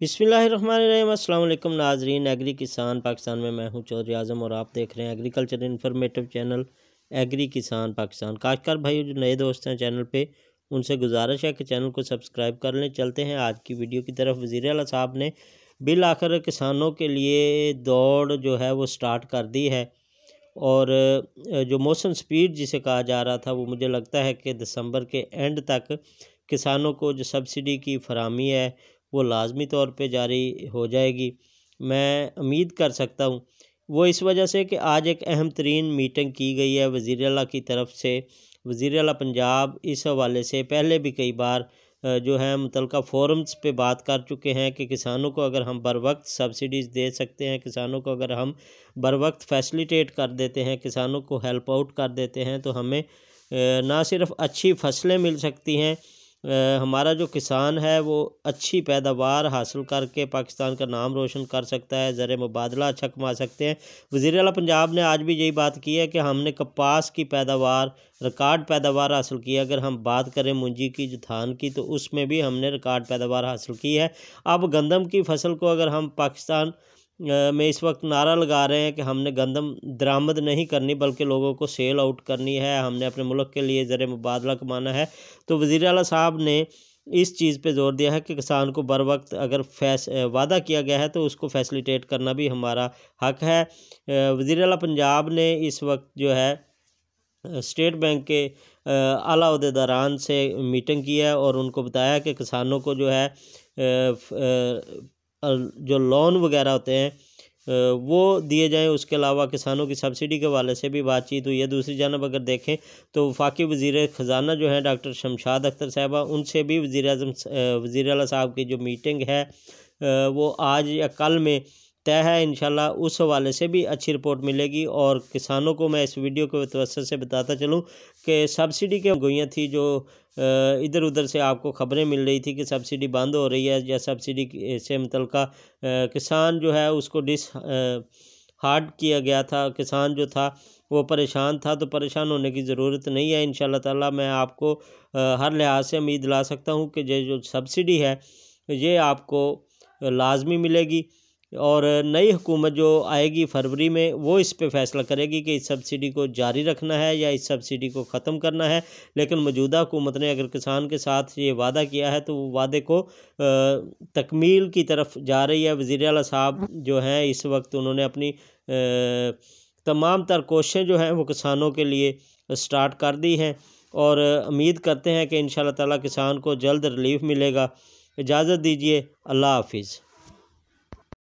बिस्मिल्लाहिर्रहमानिर्रहीम। अस्सलाम वालेकुम नाजरीन। एग्री किसान पाकिस्तान में मैं हूं चौधरी आज़म और आप देख रहे हैं एग्रीकल्चर इन्फॉर्मेटिव चैनल एग्री किसान पाकिस्तान। काश्तकार भाई जो नए दोस्त हैं चैनल पे, उनसे गुजारिश है कि चैनल को सब्सक्राइब कर लें। चलते हैं आज की वीडियो की तरफ। वज़ीर आला साहब ने बिल आखिर किसानों के लिए दौड़ जो है वो स्टार्ट कर दी है, और जो मौसम स्पीड जिसे कहा जा रहा था वो मुझे लगता है कि दिसंबर के एंड तक किसानों को जो सब्सिडी की फरामी है वो लाजमी तौर पे जारी हो जाएगी। मैं उम्मीद कर सकता हूँ वो इस वजह से कि आज एक अहम तरीन मीटिंग की गई है वज़ीर आला की तरफ से। वज़ीर आला पंजाब इस हवाले से पहले भी कई बार जो है मुतलका फोरम्स पे बात कर चुके हैं कि किसानों को अगर हम बर वक्त सब्सिडीज़ दे सकते हैं, किसानों को अगर हम बर वक्त फैसिलिटेट कर देते हैं, किसानों को हेल्प आउट कर देते हैं, तो हमें ना सिर्फ अच्छी फसलें मिल सकती हैं, हमारा जो किसान है वो अच्छी पैदावार हासिल करके पाकिस्तान का नाम रोशन कर सकता है, ज़र मुबादला अच्छा कमा सकते हैं। वज़ीर आला पंजाब ने आज भी यही बात की है कि हमने कपास की पैदावार रिकॉर्ड पैदावार हासिल की है। अगर हम बात करें मुंजी की जो धान की, तो उसमें भी हमने रिकॉर्ड पैदावार हासिल की है। अब गंदम की फसल को अगर हम पाकिस्तान में इस वक्त नारा लगा रहे हैं कि हमने गंदम दरामद नहीं करनी बल्कि लोगों को सेल आउट करनी है, हमने अपने मुल्क के लिए ज़र मुबादला कमाना है, तो वज़ीर आला साहब ने इस चीज़ पे जोर दिया है कि किसान को बर वक्त अगर वादा किया गया है तो उसको फैसिलिटेट करना भी हमारा हक है। वज़ीर आला पंजाब ने इस वक्त जो है स्टेट बैंक के आला अहदेदारान से मीटिंग की है और उनको बताया कि किसानों को जो है जो लोन वगैरह होते हैं वो दिए जाएं। उसके अलावा किसानों की सब्सिडी के हवाले से भी बातचीत हुई है। दूसरी जानब अगर देखें तो वफाकी वज़ीर ख़जाना जो है डॉक्टर शमशाद अख्तर साहबा, उनसे भी वज़ीर आला साहब की जो मीटिंग है वो आज या कल में तय है। इंशाल्लाह उस हवाले से भी अच्छी रिपोर्ट मिलेगी। और किसानों को मैं इस वीडियो के तवज्जो से बताता चलूँ कि सब्सिडी के गोइयाँ थी जो इधर उधर से आपको खबरें मिल रही थी कि सब्सिडी बंद हो रही है या सब्सिडी से मुतल्लिका किसान जो है उसको हार्ड किया गया था, किसान जो था वो परेशान था, तो परेशान होने की ज़रूरत नहीं है। इंशाल्लाह ताला मैं आपको हर लिहाज से उम्मीद दिला सकता हूँ कि ये जो सब्सिडी है ये आपको लाजमी मिलेगी। और नई हुकूमत जो आएगी फरवरी में वो इस पे फ़ैसला करेगी कि इस सब्सिडी को जारी रखना है या इस सब्सिडी को ख़त्म करना है। लेकिन मौजूदा हुकूमत ने अगर किसान के साथ ये वादा किया है तो वो वादे को तकमील की तरफ जा रही है। वज़ीर आला साहब जो हैं इस वक्त उन्होंने अपनी तमाम तर कोशिशें जो हैं वो किसानों के लिए स्टार्ट कर दी हैं और उम्मीद करते हैं कि इंशाल्लाह ताला किसान को जल्द रिलीफ मिलेगा। इजाज़त दीजिए, अल्लाह हाफिज़।